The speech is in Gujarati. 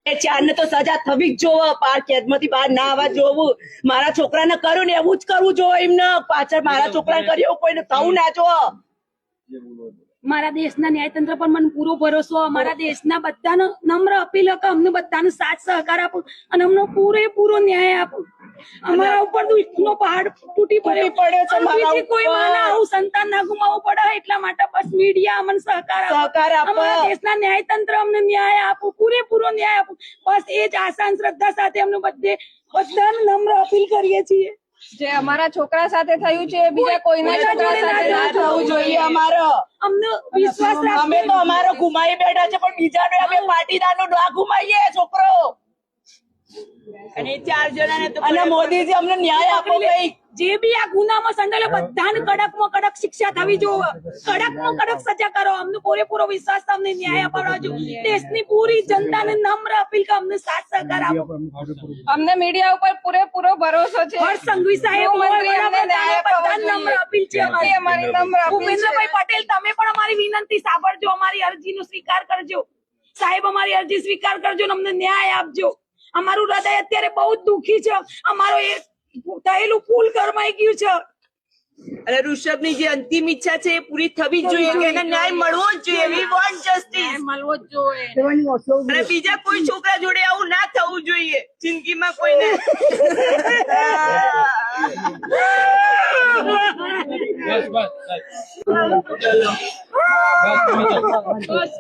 ચારને તો સજા થવી જ જોવે, પાર કેદમાંથી બહાર ના આવવા જોવું. મારા છોકરાને કર્યું ને એવું જ કરવું જોવે એમને. પાછળ મારા છોકરાને કર્યું કોઈને થવું ના જોવે. મારા દેશના ન્યાયતંત્ર પર મને પૂરો ભરોસો. અમારા દેશના બધાનો નમ્ર અપીલ કે અમને બધાને સાથ સહકાર આપો અને અમને પૂરેપૂરો ન્યાય આપો. અમારા ઉપર દુઃખનો પહાડ તૂટી પડ્યો છે. બીજી કોઈ માને આવું સંતાન ના ગુમાવવું પડે એટલા માટે બસ મીડિયા અમને સહકાર આપો. અમારા દેશના ન્યાયતંત્ર અમને ન્યાય આપો, પૂરેપૂરો ન્યાય આપો. બસ એ જ આશા અને શ્રદ્ધા સાથે અમને બધાને નમ્ર અપીલ કરીએ છીએ. જે અમારા છોકરા સાથે થયું છે બીજા કોઈના છોકરા સાથે ના થવું જોઈએ. અમારો અમને વિશ્વાસ રાખો. અમે તો અમારો ગુમાવી બેઠા છે પણ બીજાનો અમે પાટીદારનો ના ગુમાવીએ છોકરો. અને 4 જણાને તો અને મોદીજી અમને ન્યાય આપો. કઈ જે બી આ ગુનામાં સંડોવાયેલા બધાને કડકમાં કડક શિક્ષા થવી જોઈએ. કડકમાં કડક સજા કરો. અમને પૂરેપૂરો વિશ્વાસ છે, અમને ન્યાય અપાવજો. દેશની પૂરી જનતાને નમ્ર અપીલ કે અમને સાથ સહકાર આપો. અમને મીડિયા ઉપર પૂરેપૂરો ભરોસો છે. હર્ષ સંઘવી સાહેબ બધાને નમ્ર અપીલ છે અમારી નમ્ર અપીલ છે. ભૂપેન્દ્રભાઈ પટેલ તમે પણ અમારી વિનંતી સાંભળજો, અમારી અરજીનો સ્વીકાર કરજો. સાહેબ અમારી અરજી સ્વીકાર કરજો અને અમને ન્યાય આપજો. અમારું હૃદય અત્યારે બહુ જ દુઃખી છે. અમારો એ થયેલું પુલ ગરમાઈ ગયું છે. અને ઋષભની જે અંતિમ ઈચ્છા છે એ પૂરી થવી જ જોઈએ કે એને ન્યાય મળવો જ જોઈએ. We want justice. મળવો જ જોઈએ. અને બીજા કોઈ છોકરા જોડે આવું ના થવું જોઈએ જિંદગીમાં કોઈને. બસ